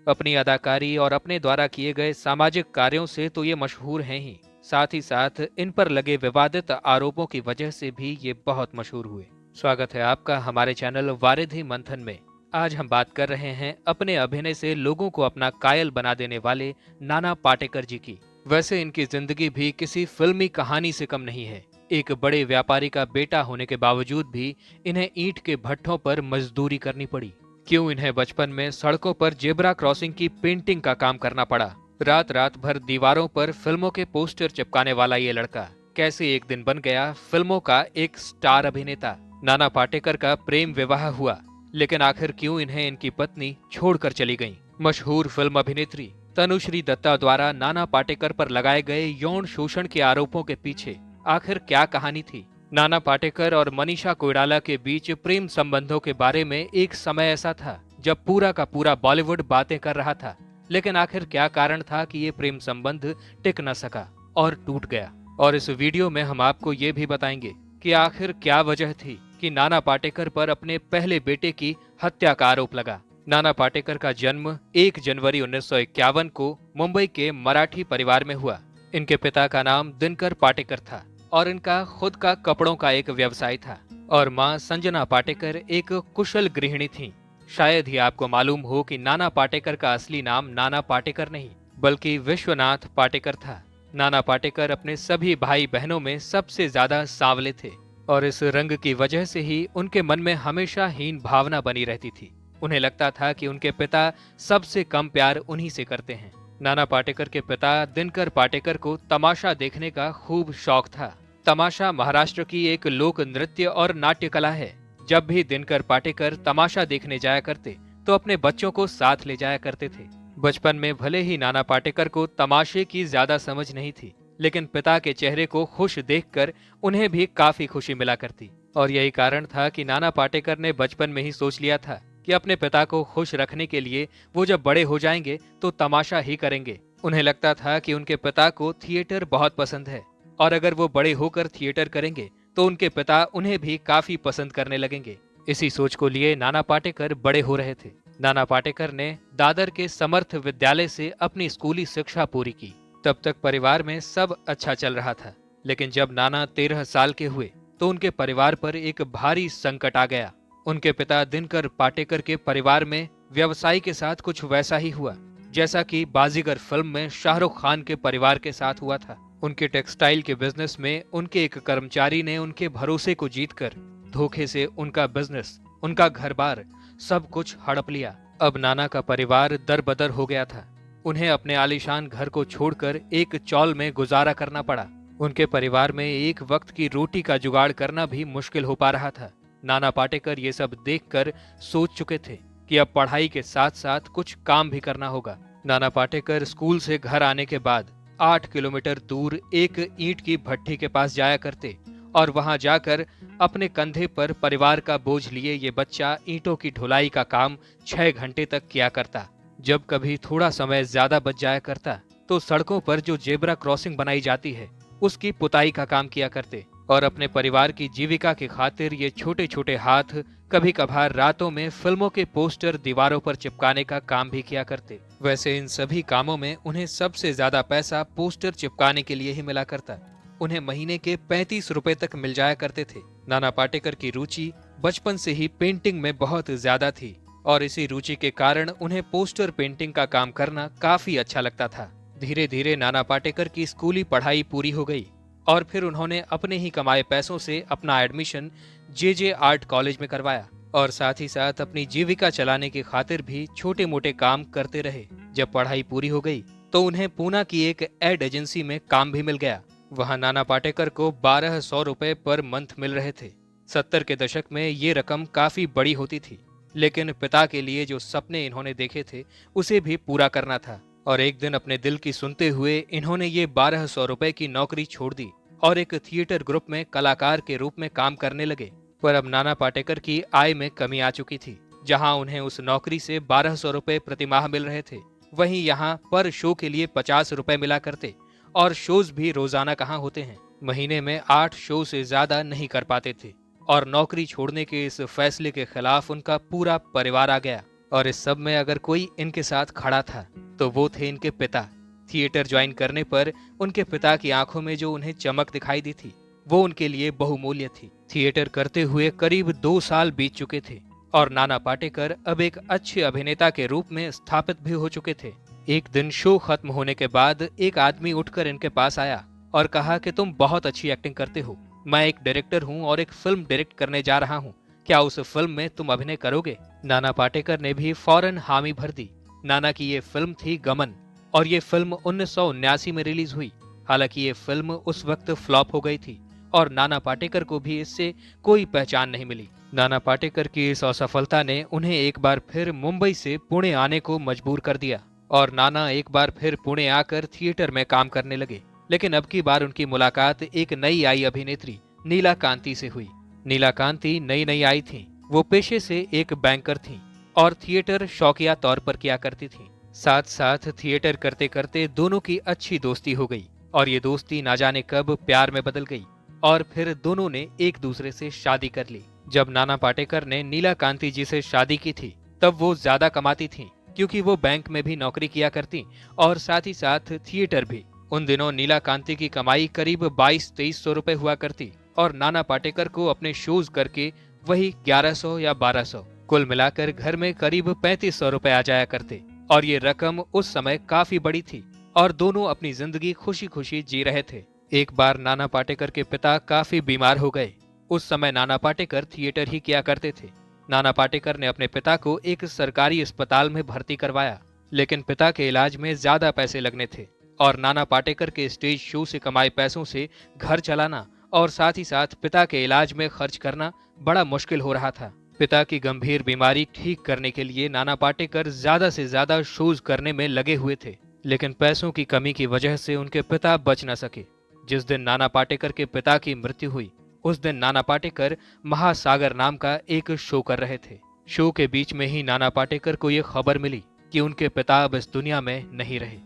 अपनी अदाकारी और अपने द्वारा किए गए सामाजिक कार्यों से तो ये मशहूर हैं ही, साथ ही साथ इन पर लगे विवादित आरोपों की वजह से भी ये बहुत मशहूर हुए। स्वागत है आपका हमारे चैनल वारिधि मंथन में। आज हम बात कर रहे हैं अपने अभिनय से लोगों को अपना कायल बना देने वाले नाना पाटेकर जी की। वैसे इनकी जिंदगी भी किसी फिल्मी कहानी से कम नहीं है। एक बड़े व्यापारी का बेटा होने के बावजूद भी इन्हें ईंट के भट्ठों पर मजदूरी करनी पड़ी। क्यों इन्हें बचपन में सड़कों पर जेब्रा क्रॉसिंग की पेंटिंग का काम करना पड़ा? रात रात भर दीवारों पर फिल्मों के पोस्टर चिपकाने वाला ये लड़का कैसे एक दिन बन गया फिल्मों का एक स्टार अभिनेता? नाना पाटेकर का प्रेम विवाह हुआ, लेकिन आखिर क्यों इन्हें इनकी पत्नी छोड़कर चली गईं? मशहूर फिल्म अभिनेत्री तनुश्री दत्ता द्वारा नाना पाटेकर पर लगाए गए यौन शोषण के आरोपों के पीछे आखिर क्या कहानी थी? नाना पाटेकर और मनीषा कोइराला के बीच प्रेम संबंधों के बारे में एक समय ऐसा था जब पूरा का पूरा बॉलीवुड बातें कर रहा था, लेकिन आखिर क्या कारण था कि ये प्रेम संबंध टिक न सका और टूट गया? और इस वीडियो में हम आपको ये भी बताएंगे कि आखिर क्या वजह थी कि नाना पाटेकर पर अपने पहले बेटे की हत्या का आरोप लगा। नाना पाटेकर का जन्म 1 जनवरी 1951 को मुंबई के मराठी परिवार में हुआ। इनके पिता का नाम दिनकर पाटेकर था और इनका खुद का कपड़ों का एक व्यवसाय था, और मां संजना पाटेकर एक कुशल गृहिणी थीं। शायद ही आपको मालूम हो कि नाना पाटेकर का असली नाम नाना पाटेकर नहीं बल्कि विश्वनाथ पाटेकर था। नाना पाटेकर अपने सभी भाई बहनों में सबसे ज्यादा सांवले थे और इस रंग की वजह से ही उनके मन में हमेशा हीन भावना बनी रहती थी। उन्हें लगता था कि उनके पिता सबसे कम प्यार उन्हीं से करते हैं। नाना पाटेकर के पिता दिनकर पाटेकर को तमाशा देखने का खूब शौक था। तमाशा महाराष्ट्र की एक लोक नृत्य और नाट्य कला है। जब भी दिनकर पाटेकर तमाशा देखने जाया करते तो अपने बच्चों को साथ ले जाया करते थे। बचपन में भले ही नाना पाटेकर को तमाशे की ज्यादा समझ नहीं थी, लेकिन पिता के चेहरे को खुश देखकर उन्हें भी काफी खुशी मिला करती, और यही कारण था कि नाना पाटेकर ने बचपन में ही सोच लिया था कि अपने पिता को खुश रखने के लिए वो जब बड़े हो जाएंगे तो तमाशा ही करेंगे। उन्हें लगता था कि उनके पिता को थिएटर बहुत पसंद है और अगर वो बड़े होकर थिएटर करेंगे तो उनके पिता उन्हें भी काफी पसंद करने लगेंगे। इसी सोच को लिए नाना पाटेकर बड़े हो रहे थे। नाना पाटेकर ने दादर के समर्थ विद्यालय से अपनी स्कूली शिक्षा पूरी की। तब तक परिवार में सब अच्छा चल रहा था, लेकिन जब नाना 13 साल के हुए तो उनके परिवार पर एक भारी संकट आ गया। उनके पिता दिनकर पाटेकर के परिवार में व्यवसाय के साथ कुछ वैसा ही हुआ जैसा कि बाजीगर फिल्म में शाहरुख खान के परिवार के साथ हुआ था। उनके टेक्सटाइल के बिजनेस में उनके एक कर्मचारी ने उनके भरोसे को जीतकर धोखे से उनका बिजनेस, उनका घर-बार सब कुछ हड़प लिया। अब नाना का परिवार दर-बदर हो गया था। उन्हें अपने आलीशान घर को छोड़कर एक चौल में गुजारा करना पड़ा। उनके परिवार में एक वक्त की रोटी का जुगाड़ करना भी मुश्किल हो पा रहा था। नाना पाटेकर ये सब देखकर सोच चुके थे कि अब पढ़ाई के साथ साथ कुछ काम भी करना होगा। नाना पाटेकर स्कूल से घर आने के बाद 8 किलोमीटर दूर एक ईंट की भट्ठी के पास जाया करते और वहां जाकर अपने कंधे पर परिवार का बोझ लिए ये बच्चा ईंटों की ढुलाई का काम 6 घंटे तक किया करता। जब कभी थोड़ा समय ज्यादा बच जाया करता तो सड़कों पर जो जेब्रा क्रॉसिंग बनाई जाती है उसकी पुताई का काम किया करते, और अपने परिवार की जीविका की खातिर ये छोटे छोटे हाथ कभी कभार रातों में फिल्मों के पोस्टर दीवारों पर चिपकाने का काम भी किया करते। वैसे इन सभी कामों में उन्हें सबसे ज्यादा पैसा पोस्टर चिपकाने के लिए ही मिला करता। उन्हें महीने के 35 रुपए तक मिल जाया करते थे। नाना पाटेकर की रुचि बचपन से ही पेंटिंग में बहुत ज्यादा थी और इसी रुचि के कारण उन्हें पोस्टर पेंटिंग का काम करना काफी अच्छा लगता था। धीरे धीरे नाना पाटेकर की स्कूली पढ़ाई पूरी हो गई और फिर उन्होंने अपने ही कमाए पैसों से अपना एडमिशन जे आर्ट कॉलेज में करवाया और साथ ही साथ अपनी जीविका चलाने की खातिर भी छोटे मोटे काम करते रहे। जब पढ़ाई पूरी हो गई तो उन्हें पूना की एक एड एजेंसी में काम भी मिल गया। वहां नाना पाटेकर को 1200 रुपए पर मंथ मिल रहे थे। 70 के दशक में ये रकम काफी बड़ी होती थी, लेकिन पिता के लिए जो सपने इन्होंने देखे थे उसे भी पूरा करना था, और एक दिन अपने दिल की सुनते हुए इन्होंने ये 1200 रुपए की नौकरी छोड़ दी और एक थिएटर ग्रुप में कलाकार के रूप में काम करने लगे। पर अब नाना पाटेकर की आय में कमी आ चुकी थी। जहां उन्हें उस नौकरी से 1200 रुपए प्रतिमाह मिल रहे थे, वहीं यहाँ पर शो के लिए 50 रुपए मिला करते, और शोज भी रोजाना कहाँ होते हैं। महीने में 8 शो से ज्यादा नहीं कर पाते थे और नौकरी छोड़ने के इस फैसले के खिलाफ उनका पूरा परिवार आ गया। और इस सब में अगर कोई इनके साथ खड़ा था तो वो थे इनके पिता। थिएटर ज्वाइन करने पर उनके पिता की आंखों में जो उन्हें चमक दिखाई दी थी वो उनके लिए बहुमूल्य थी। थिएटर करते हुए करीब 2 साल बीत चुके थे और नाना पाटेकर अब एक अच्छे अभिनेता के रूप में स्थापित भी हो चुके थे। एक दिन शो खत्म होने के बाद एक आदमी उठकर इनके पास आया और कहा कि तुम बहुत अच्छी एक्टिंग करते हो, मैं एक डायरेक्टर हूँ और एक फिल्म डायरेक्ट करने जा रहा हूँ, क्या उस फिल्म में तुम अभिनय करोगे? नाना पाटेकर ने भी फौरन हामी भर दी। नाना की ये फिल्म थी गमन और ये फिल्म 1979 में रिलीज हुई। हालांकि ये फिल्म उस वक्त फ्लॉप हो गई थी और नाना पाटेकर को भी इससे कोई पहचान नहीं मिली। नाना पाटेकर की इस असफलता ने उन्हें एक बार फिर मुंबई से पुणे आने को मजबूर कर दिया और नाना एक बार फिर पुणे आकर थिएटर में काम करने लगे। लेकिन अब की बार उनकी मुलाकात एक नई आई अभिनेत्री नीला कांति से हुई। नीला कांति नई नई आई थी, वो पेशे से एक बैंकर थीं और थिएटर शौकिया तौर पर किया करती थीं। साथ साथ थिएटर करते करते दोनों की अच्छी दोस्ती हो गई और ये दोस्ती ना जाने कब प्यार में बदल गई और फिर दोनों ने एक दूसरे से शादी कर ली। जब नाना पाटेकर ने नीला कांति जी से शादी की थी तब वो ज्यादा कमाती थीं क्योंकि वो बैंक में भी नौकरी किया करती और साथ ही साथ थिएटर भी। उन दिनों नीला कांति की कमाई करीब 2200-2300 रुपए हुआ करती और नाना पाटेकर को अपने शोज करके वही 1100 या 1200, कुल मिलाकर घर में करीब 3500 रुपए आ जाया करते और ये रकम उस समय काफी बड़ी थी और दोनों अपनी जिंदगी खुशी खुशी जी रहे थे। एक बार नाना पाटेकर के पिता काफी बीमार हो गए। उस समय नाना पाटेकर थिएटर ही किया करते थे। नाना पाटेकर ने अपने पिता को एक सरकारी अस्पताल में भर्ती करवाया, लेकिन पिता के इलाज में ज्यादा पैसे लगने थे और नाना पाटेकर के स्टेज शो से कमाए पैसों से घर चलाना और साथ ही साथ पिता के इलाज में खर्च करना बड़ा मुश्किल हो रहा था। पिता की गंभीर बीमारी ठीक करने के लिए नाना पाटेकर ज्यादा से ज्यादा शोज करने में लगे हुए थे, लेकिन पैसों की कमी की वजह से उनके पिता बच न सके। जिस दिन नाना पाटेकर के पिता की मृत्यु हुई उस दिन नाना पाटेकर महासागर नाम का एक शो कर रहे थे। शो के बीच में ही नाना पाटेकर को ये खबर मिली कि उनके पिता अब इस दुनिया में नहीं रहे।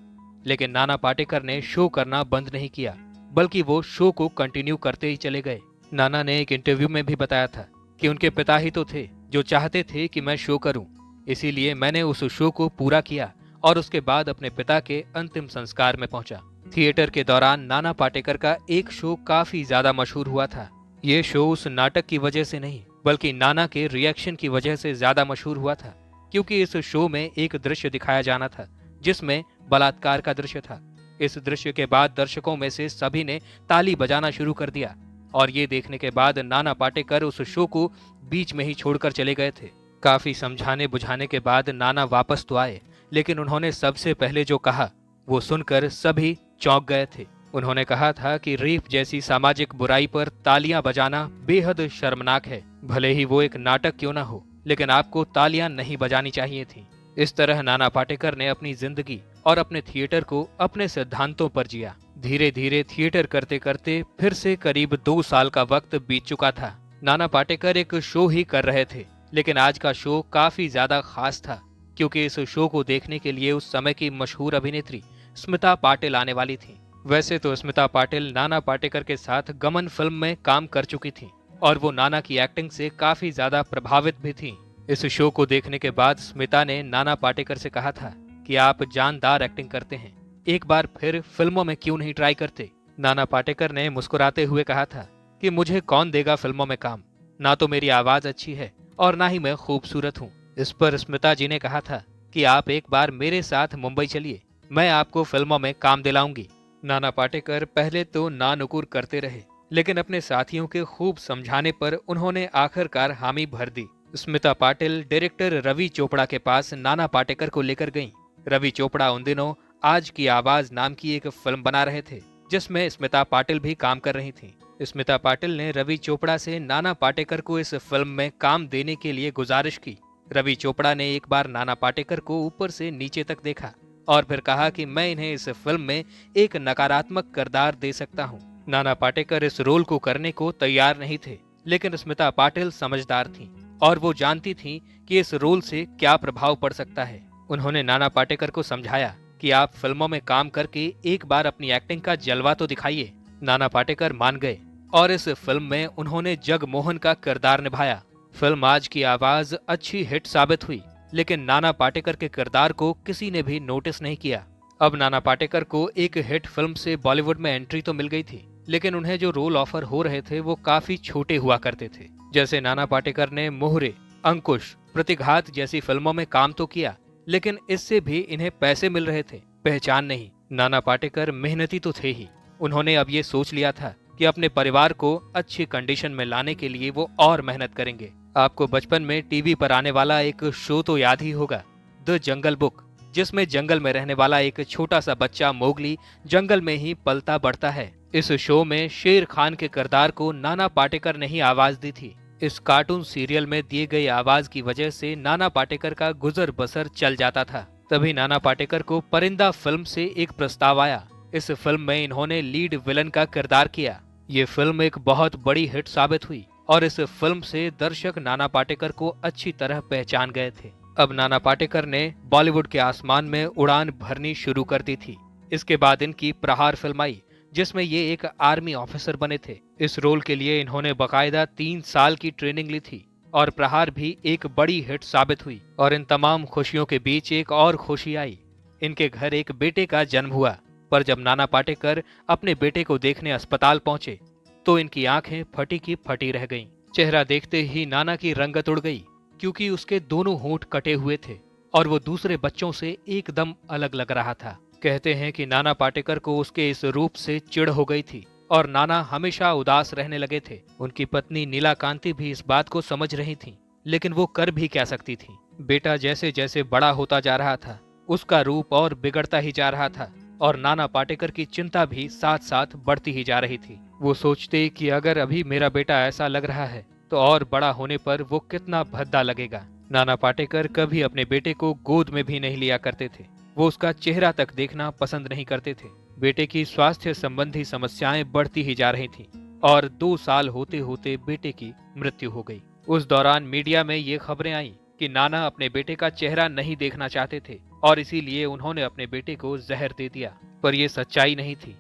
लेकिन नाना पाटेकर ने शो करना बंद नहीं किया, बल्कि वो शो को कंटिन्यू करते ही चले गए। नाना ने एक इंटरव्यू में भी बताया था कि उनके पिता ही तो थे जो चाहते थे कि मैं शो करूं, इसीलिए मैंने उस शो को पूरा किया और उसके बाद अपने पिता के अंतिम संस्कार में पहुंचा। थिएटर के दौरान नाना पाटेकर का एक शो काफी ज्यादा मशहूर हुआ था। ये शो उस नाटक की वजह से नहीं बल्कि नाना के रिएक्शन की वजह से ज्यादा मशहूर हुआ था, क्योंकि इस शो में एक दृश्य दिखाया जाना था जिसमें बलात्कार का दृश्य था। इस दृश्य के बाद दर्शकों में से सभी ने ताली बजाना शुरू कर दिया और ये देखने के बाद नाना पाटेकर उस शो को बीच में ही छोड़कर चले गए थे। काफी समझाने बुझाने के बाद नाना वापस तो आए, लेकिन उन्होंने सबसे पहले जो कहा वो सुनकर सभी चौंक गए थे। उन्होंने कहा था कि रेप जैसी सामाजिक बुराई पर तालियां बजाना बेहद शर्मनाक है। भले ही वो एक नाटक क्यों ना हो, लेकिन आपको तालियां नहीं बजानी चाहिए थी। इस तरह नाना पाटेकर ने अपनी जिंदगी और अपने थिएटर को अपने सिद्धांतों पर जिया। धीरे धीरे थिएटर करते करते फिर से करीब 2 साल का वक्त बीत चुका था। नाना पाटेकर एक शो ही कर रहे थे, लेकिन आज का शो काफी ज्यादा खास था क्योंकि इस शो को देखने के लिए उस समय की मशहूर अभिनेत्री स्मिता पाटिल आने वाली थी। वैसे तो स्मिता पाटिल नाना पाटेकर के साथ गमन फिल्म में काम कर चुकी थी और वो नाना की एक्टिंग से काफी ज्यादा प्रभावित भी थी। इस शो को देखने के बाद स्मिता ने नाना पाटेकर से कहा था कि आप जानदार एक्टिंग करते हैं, एक बार फिर फिल्मों में क्यों नहीं ट्राई करते। नाना पाटेकर ने मुस्कुराते हुए कहा था कि मुझे कौन देगा फिल्मों में काम, ना तो मेरी आवाज अच्छी है और ना ही मैं खूबसूरत हूँ। इस पर स्मिता जी ने कहा था कि आप एक बार मेरे साथ मुंबई चलिए, मैं आपको फिल्मों में काम दिलाऊंगी। नाना पाटेकर पहले तो नानुकुर करते रहे, लेकिन अपने साथियों के खूब समझाने पर उन्होंने आखिरकार हामी भर दी। स्मिता पाटिल डायरेक्टर रवि चोपड़ा के पास नाना पाटेकर को लेकर गईं। रवि चोपड़ा उन दिनों आज की आवाज नाम की एक फिल्म बना रहे थे जिसमें स्मिता पाटिल भी काम कर रही थी। स्मिता पाटिल ने रवि चोपड़ा से नाना पाटेकर को इस फिल्म में काम देने के लिए गुजारिश की। रवि चोपड़ा ने एक बार नाना पाटेकर को ऊपर से नीचे तक देखा और फिर कहा कि मैं इन्हें इस फिल्म में एक नकारात्मक किरदार दे सकता हूँ। नाना पाटेकर इस रोल को करने को तैयार नहीं थे, लेकिन स्मिता पाटिल समझदार थीं और वो जानती थीं कि इस रोल से क्या प्रभाव पड़ सकता है। उन्होंने नाना पाटेकर को समझाया कि आप फिल्मों में काम करके एक बार अपनी एक्टिंग का जलवा तो दिखाइए। नाना पाटेकर मान गए और इस फिल्म में उन्होंने जगमोहन का किरदार निभाया। फिल्म आज की आवाज अच्छी हिट साबित हुई, लेकिन नाना पाटेकर के किरदार को किसी ने भी नोटिस नहीं किया। अब नाना पाटेकर को एक हिट फिल्म से बॉलीवुड में एंट्री तो मिल गई थी, लेकिन उन्हें जो रोल ऑफर हो रहे थे वो काफी छोटे हुआ करते थे। जैसे नाना पाटेकर ने मोहरे, अंकुश, प्रतिघात जैसी फिल्मों में काम तो किया, लेकिन इससे भी इन्हें पैसे मिल रहे थे, पहचान नहीं। नाना पाटेकर मेहनती तो थे ही। उन्होंने अब ये सोच लिया था कि अपने परिवार को अच्छी कंडीशन में लाने के लिए वो और मेहनत करेंगे। आपको बचपन में टीवी पर आने वाला एक शो तो याद ही होगा, द जंगल बुक, जिसमें जंगल में रहने वाला एक छोटा सा बच्चा मोगली जंगल में ही पलता बढ़ता है। इस शो में शेर खान के किरदार को नाना पाटेकर ने ही आवाज दी थी। इस कार्टून सीरियल में दिए गई आवाज की वजह से नाना पाटेकर का गुजर बसर चल जाता था। तभी नाना पाटेकर को परिंदा फिल्म से एक प्रस्ताव आया। इस फिल्म में इन्होंने लीड विलन का किरदार किया। ये फिल्म एक बहुत बड़ी हिट साबित हुई और इस फिल्म से दर्शक नाना पाटेकर को अच्छी तरह पहचान गए थे। अब नाना पाटेकर ने बॉलीवुड के आसमान में उड़ान भरनी शुरू कर दी थी। इसके बाद इनकी प्रहार फिल्म आई, जिसमें ये एक आर्मी ऑफिसर बने थे। इस रोल के लिए इन्होंने बकायदा 3 साल की ट्रेनिंग ली थी और प्रहार भी एक बड़ी हिट साबित हुई। और इन तमाम खुशियों के बीच एक और खुशी आई। इनके घर एक बेटे का जन्म हुआ। पर जब नाना पाटेकर अपने बेटे को देखने अस्पताल पहुंचे तो इनकी आंखें फटी की फटी रह गईं। चेहरा देखते ही नाना की रंगत उड़ गई, क्योंकि उसके दोनों होंठ कटे हुए थे और वो दूसरे बच्चों से एकदम अलग लग रहा था। कहते हैं कि नाना पाटेकर को उसके इस रूप से चिढ़ हो गई थी और नाना हमेशा उदास रहने लगे थे। उनकी पत्नी नीला कांति भी इस बात को समझ रही थी, लेकिन वो कर भी क्या सकती थी। बेटा जैसे जैसे बड़ा होता जा रहा था, उसका रूप और बिगड़ता ही जा रहा था और नाना पाटेकर की चिंता भी साथ साथ बढ़ती ही जा रही थी। वो सोचते कि अगर अभी मेरा बेटा ऐसा लग रहा है तो और बड़ा होने पर वो कितना भद्दा लगेगा। नाना पाटेकर कभी अपने बेटे को गोद में भी नहीं लिया करते थे। वो उसका चेहरा तक देखना पसंद नहीं करते थे। बेटे की स्वास्थ्य संबंधी समस्याएं बढ़ती ही जा रही थीं और 2 साल होते होते बेटे की मृत्यु हो गई। उस दौरान मीडिया में ये खबरें आईं कि नाना अपने बेटे का चेहरा नहीं देखना चाहते थे और इसीलिए उन्होंने अपने बेटे को जहर दे दिया। पर यह सच्चाई नहीं थी।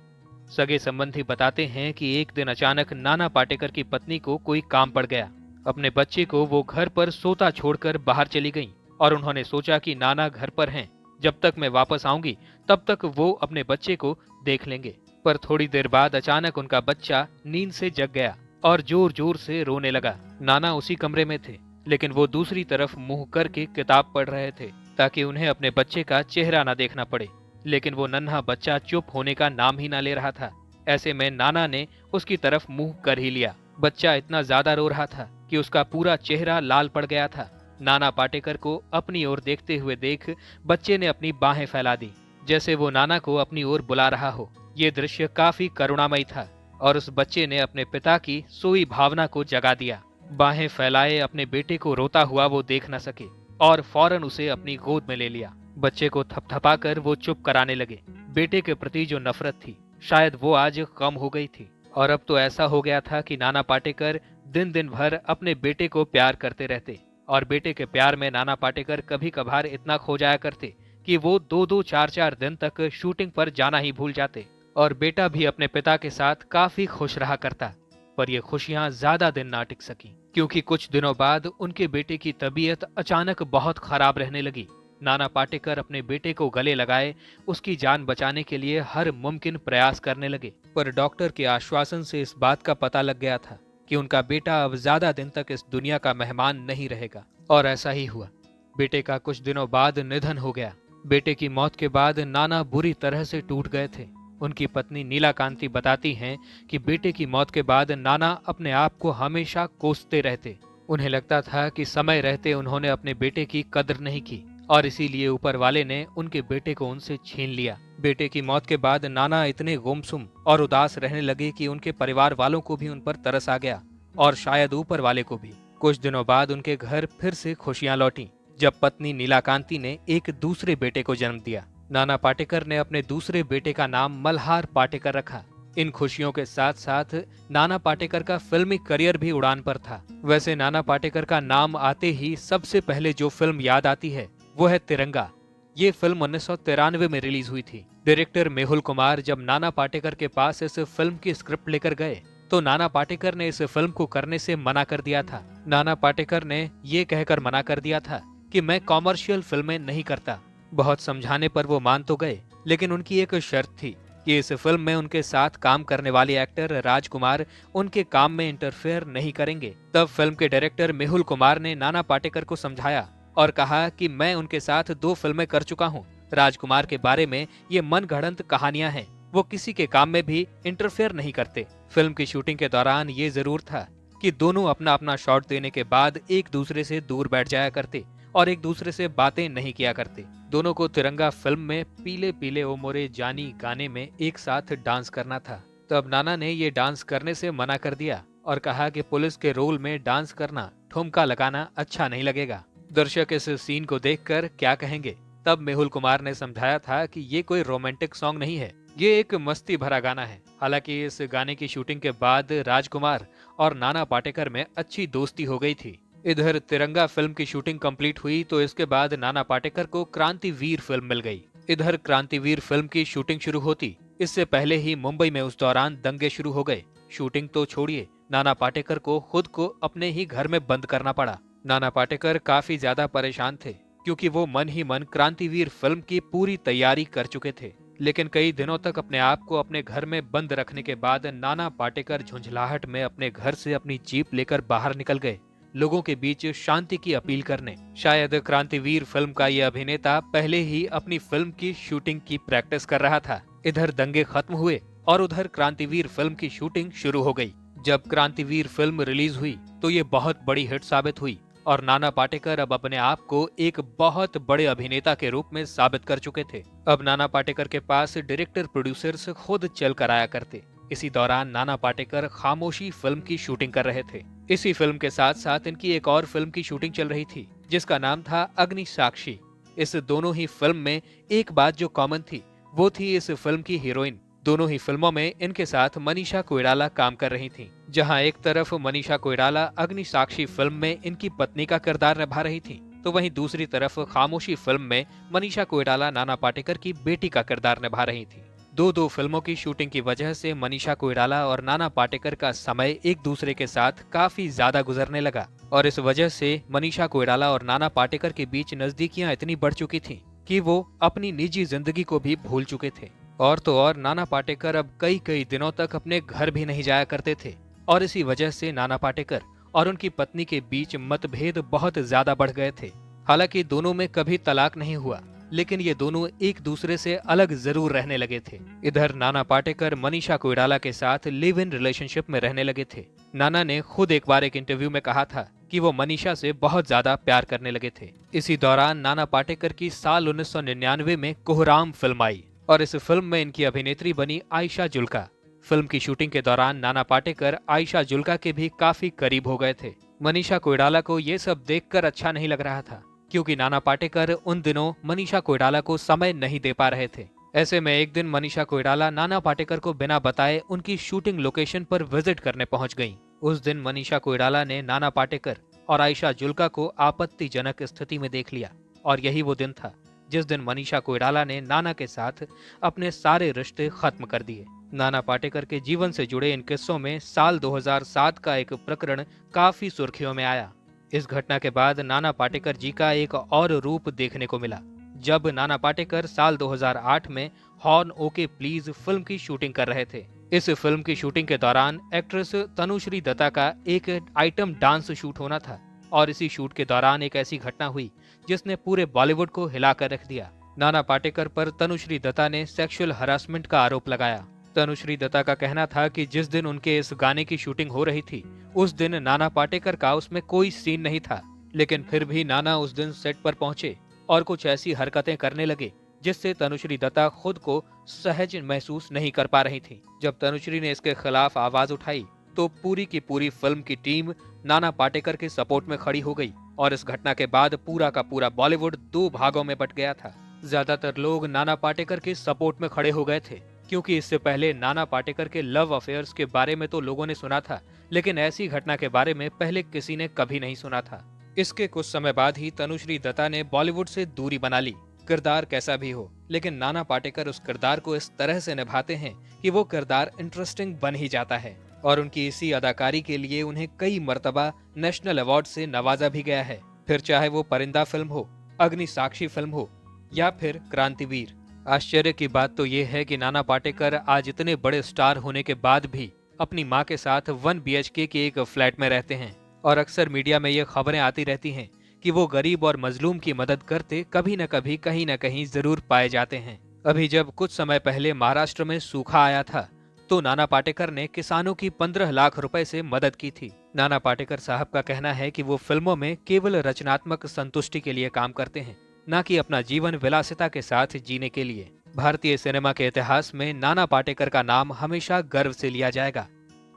सगे संबंधी बताते हैं कि एक दिन अचानक नाना पाटेकर की पत्नी को कोई काम पड़ गया। अपने बच्चे को वो घर पर सोता छोड़कर बाहर चली गईं और उन्होंने सोचा कि नाना घर पर हैं, जब तक मैं वापस आऊंगी तब तक वो अपने बच्चे को देख लेंगे। पर थोड़ी देर बाद अचानक उनका बच्चा नींद से जग गया और जोर जोर से रोने लगा। नाना उसी कमरे में थे, लेकिन वो दूसरी तरफ मुंह करके किताब पढ़ रहे थे ताकि उन्हें अपने बच्चे का चेहरा न देखना पड़े। लेकिन वो नन्हा बच्चा चुप होने का नाम ही ना ले रहा था। ऐसे में नाना ने उसकी तरफ मुंह कर ही लिया। बच्चा इतना ज्यादा रो रहा था कि उसका पूरा चेहरा लाल पड़ गया था। नाना पाटेकर को अपनी ओर देखते हुए देख बच्चे ने अपनी बाहें फैला दी, जैसे वो नाना को अपनी ओर बुला रहा हो। ये दृश्य काफी करुणामयी था और उस बच्चे ने अपने पिता की सोई भावना को जगा दिया। बाहें फैलाए अपने बेटे को रोता हुआ वो देख न सके और फौरन उसे अपनी गोद में ले लिया। बच्चे को थपथपाकर वो चुप कराने लगे। बेटे के प्रति जो नफरत थी शायद वो आज कम हो गई थी। और अब तो ऐसा हो गया था कि नाना पाटेकर दिन दिन भर अपने बेटे को प्यार करते रहते और बेटे के प्यार में नाना पाटेकर कभी कभार इतना खो जाया करते कि वो 2-2 4-4 दिन तक शूटिंग पर जाना ही भूल जाते। और बेटा भी अपने पिता के साथ काफी खुश रहा करता। पर ये खुशियां ज्यादा दिन ना टिक सकी, क्योंकि कुछ दिनों बाद उनके बेटे की तबीयत अचानक बहुत खराब रहने लगी। नाना पाटेकर अपने बेटे को गले लगाए उसकी जान बचाने के लिए हर मुमकिन प्रयास करने लगे। पर डॉक्टर के आश्वासन से इस बात का पता लग गया था कि उनका बेटा अब ज्यादा दिन तक इस दुनिया का मेहमान नहीं रहेगा। और ऐसा ही हुआ। बेटे का कुछ दिनों बाद निधन हो गया। बेटे की मौत के बाद नाना बुरी तरह से टूट गए थे। उनकी पत्नी नीला कांति बताती हैं कि बेटे की मौत के बाद नाना अपने आप को हमेशा कोसते रहते। उन्हें लगता था कि समय रहते उन्होंने अपने बेटे की कद्र नहीं की और इसीलिए ऊपर वाले ने उनके बेटे को उनसे छीन लिया। बेटे की मौत के बाद नाना इतने गुमसुम और उदास रहने लगे कि उनके परिवार वालों को भी उन पर तरस आ गया और शायद ऊपर वाले को भी। कुछ दिनों बाद उनके घर फिर से खुशियां लौटी जब पत्नी नीला कांति ने एक दूसरे बेटे को जन्म दिया। नाना पाटेकर ने अपने दूसरे बेटे का नाम मल्हार पाटेकर रखा। इन खुशियों के साथ साथ नाना पाटेकर का फिल्मी करियर भी उड़ान पर था। वैसे नाना पाटेकर का नाम आते ही सबसे पहले जो फिल्म याद आती है वो है तिरंगा। ये फिल्म 1993 में रिलीज हुई थी। डायरेक्टर मेहुल कुमार जब नाना पाटेकर के पास इस फिल्म की स्क्रिप्ट लेकर गए तो नाना पाटेकर ने इस फिल्म को करने से मना कर दिया था। नाना पाटेकर ने ये कहकर मना कर दिया था कि मैं कॉमर्शियल फिल्में नहीं करता। बहुत समझाने पर वो मान तो गए, लेकिन उनकी एक शर्त थी कि इस फिल्म में उनके साथ काम करने वाले एक्टर राजकुमार उनके काम में इंटरफेयर नहीं करेंगे। तब फिल्म के डायरेक्टर मेहुल कुमार ने नाना पाटेकर को समझाया और कहा कि मैं उनके साथ 2 फिल्में कर चुका हूँ। राजकुमार के बारे में ये मनगढ़ंत कहानियां हैं, वो किसी के काम में भी इंटरफेयर नहीं करते। फिल्म की शूटिंग के दौरान ये जरूर था कि दोनों अपना अपना शॉट देने के बाद एक दूसरे से दूर बैठ जाया करते और एक दूसरे से बातें नहीं किया करते। दोनों को तिरंगा फिल्म में पीले पीले ओ मोरे जानी गाने में एक साथ डांस करना था। तब नाना ने ये डांस करने से मना कर दिया और कहा कि पुलिस के रोल में डांस करना, ठुमका लगाना अच्छा नहीं लगेगा। दर्शक इस सीन को देखकर क्या कहेंगे? तब मेहुल कुमार ने समझाया था कि ये कोई रोमांटिक सॉन्ग नहीं है, ये एक मस्ती भरा गाना है। हालांकि इस गाने की शूटिंग के बाद राजकुमार और नाना पाटेकर में अच्छी दोस्ती हो गई थी। इधर तिरंगा फिल्म की शूटिंग कंप्लीट हुई तो इसके बाद नाना पाटेकर को क्रांतिवीर फिल्म मिल गई। इधर क्रांतिवीर फिल्म की शूटिंग शुरू होती इससे पहले ही मुंबई में उस दौरान दंगे शुरू हो गए। शूटिंग तो छोड़िए, नाना पाटेकर को खुद को अपने ही घर में बंद करना पड़ा। नाना पाटेकर काफी ज्यादा परेशान थे क्योंकि वो मन ही मन क्रांतिवीर फिल्म की पूरी तैयारी कर चुके थे। लेकिन कई दिनों तक अपने आप को अपने घर में बंद रखने के बाद नाना पाटेकर झुंझलाहट में अपने घर से अपनी जीप लेकर बाहर निकल गए, लोगों के बीच शांति की अपील करने। शायद क्रांतिवीर फिल्म का ये अभिनेता पहले ही अपनी फिल्म की शूटिंग की प्रैक्टिस कर रहा था। इधर दंगे खत्म हुए और उधर क्रांतिवीर फिल्म की शूटिंग शुरू हो गई। जब क्रांतिवीर फिल्म रिलीज हुई तो ये बहुत बड़ी हिट साबित हुई और नाना पाटेकर अब अपने आप को एक बहुत बड़े अभिनेता के रूप में साबित कर चुके थे। अब नाना पाटेकर के पास डायरेक्टर प्रोड्यूसर्स खुद चल कर आया करते। इसी दौरान नाना पाटेकर खामोशी फिल्म की शूटिंग कर रहे थे। इसी फिल्म के साथ साथ इनकी एक और फिल्म की शूटिंग चल रही थी जिसका नाम था अग्नि साक्षी। इस दोनों ही फिल्म में एक बात जो कॉमन थी वो थी इस फिल्म की हीरोइन। दोनों ही फिल्मों में इनके साथ मनीषा कोइराला काम कर रही थीं। जहां एक तरफ मनीषा कोइराला अग्नि साक्षी फिल्म में इनकी पत्नी का किरदार निभा रही थी, तो वहीं दूसरी तरफ खामोशी फिल्म में मनीषा कोइराला नाना पाटेकर की बेटी का किरदार निभा रही थी। दो फिल्मों की शूटिंग की वजह से मनीषा कोइराला और नाना पाटेकर का समय एक दूसरे के साथ काफी ज्यादा गुजरने लगा और इस वजह से मनीषा कोइराला और नाना पाटेकर के बीच नजदीकियां इतनी बढ़ चुकी थीं कि वो अपनी निजी जिंदगी को भी भूल चुके थे। और तो और नाना पाटेकर अब कई दिनों तक अपने घर भी नहीं जाया करते थे और इसी वजह से नाना पाटेकर और उनकी पत्नी के बीच मतभेद बहुत ज्यादा बढ़ गए थे। हालांकि दोनों में कभी तलाक नहीं हुआ, लेकिन ये दोनों एक दूसरे से अलग जरूर रहने लगे थे। इधर नाना पाटेकर मनीषा कोइराला के साथ लिव इन रिलेशनशिप में रहने लगे थे। नाना ने खुद एक बार एक इंटरव्यू में कहा था कि वो मनीषा से बहुत ज्यादा प्यार करने लगे थे। इसी दौरान नाना पाटेकर की साल 1999 में कोहराम फिल्म आई और इस फिल्म में इनकी अभिनेत्री बनी आयशा जुल्का। फिल्म की शूटिंग के दौरान नाना पाटेकर आयशा जुल्का के भी काफी करीब हो गए थे। मनीषा कोइराला को ये सब देखकर अच्छा नहीं लग रहा था क्योंकि नाना पाटेकर उन दिनों मनीषा कोइराला को समय नहीं दे पा रहे थे। ऐसे में एक दिन मनीषा कोइराला नाना पाटेकर को बिना बताए उनकी शूटिंग लोकेशन पर विजिट करने पहुंच गईं। उस दिन मनीषा कोइराला ने नाना पाटेकर और आयशा जुल्का को आपत्तिजनक स्थिति में देख लिया और यही वो दिन था जिस दिन मनीषा कोइराला ने नाना के साथ अपने सारे रिश्ते खत्म कर दिए। नाना पाटेकर के जीवन से जुड़े इन किस्सों में साल 2007 का एक प्रकरण काफी सुर्खियों में आया। इस घटना के बाद नाना पाटेकर जी का एक और रूप देखने को मिला जब नाना पाटेकर साल 2008 में हॉर्न ओके प्लीज फिल्म की शूटिंग कर रहे थे। इस फिल्म की शूटिंग के दौरान एक्ट्रेस तनुश्री दत्ता का एक आइटम डांस शूट होना था और इसी शूट के दौरान एक ऐसी घटना हुई जिसने पूरे बॉलीवुड को हिलाकर रख दिया। नाना पाटेकर पर तनुश्री दत्ता ने सेक्सुअल हरासमेंट का आरोप लगाया। तनुश्री दत्ता का कहना था कि जिस दिन उनके इस गाने की शूटिंग हो रही थी उस दिन नाना पाटेकर का उसमें कोई सीन नहीं था, लेकिन फिर भी नाना उस दिन सेट पर पहुंचे और कुछ ऐसी हरकतें करने लगे जिससे तनुश्री दत्ता खुद को सहज महसूस नहीं कर पा रही थी। जब तनुश्री ने इसके खिलाफ आवाज उठाई तो पूरी की पूरी फिल्म की टीम नाना पाटेकर के सपोर्ट में खड़ी हो गई और इस घटना के बाद पूरा का पूरा बॉलीवुड 2 भागों में बट गया था। ज्यादातर लोग नाना पाटेकर के सपोर्ट में खड़े हो गए थे क्योंकि इससे पहले नाना पाटेकर के लव अफेयर्स के बारे में तो लोगों ने सुना था, लेकिन ऐसी घटना के बारे में पहले किसी ने कभी नहीं सुना था। इसके कुछ समय बाद ही तनुश्री दत्ता ने बॉलीवुड से दूरी बना ली। किरदार कैसा भी हो, लेकिन नाना पाटेकर उस किरदार को इस तरह से निभाते हैं कि वो किरदार इंटरेस्टिंग बन ही जाता है और उनकी इसी अदाकारी के लिए उन्हें कई मर्तबा नेशनल अवार्ड से नवाजा भी गया है। फिर चाहे वो परिंदा फिल्म हो, अग्नि साक्षी फिल्म हो या फिर क्रांतिवीर। आश्चर्य की बात तो ये है कि नाना पाटेकर आज इतने बड़े स्टार होने के बाद भी अपनी मां के साथ 1 BHK के एक फ्लैट में रहते हैं और अक्सर मीडिया में ये खबरें आती रहती हैं कि वो गरीब और मजलूम की मदद करते कभी न कभी कहीं न कहीं जरूर पाए जाते हैं। अभी जब कुछ समय पहले महाराष्ट्र में सूखा आया था तो नाना पाटेकर ने किसानों की 15 लाख रुपए से मदद की थी। नाना पाटेकर साहब का कहना है कि वो फिल्मों में केवल रचनात्मक संतुष्टि के लिए काम करते हैं, न कि अपना जीवन विलासिता के साथ जीने के लिए। भारतीय सिनेमा के इतिहास में नाना पाटेकर का नाम हमेशा गर्व से लिया जाएगा।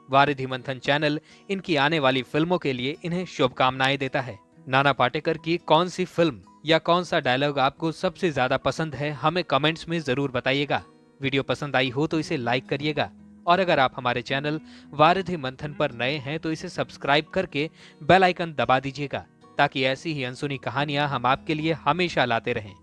वारिधि मंथन चैनल इनकी आने वाली फिल्मों के लिए इन्हें शुभकामनाएं देता है। नाना पाटेकर की कौन सी फिल्म या कौन सा डायलॉग आपको सबसे ज्यादा पसंद है, हमें कमेंट्स में जरूर बताइएगा। वीडियो पसंद आई हो तो इसे लाइक करिएगा और अगर आप हमारे चैनल वारिधि मंथन पर नए हैं तो इसे सब्सक्राइब करके बेल आइकन दबा दीजिएगा ताकि ऐसी ही अनसुनी कहानियां हम आपके लिए हमेशा लाते रहें।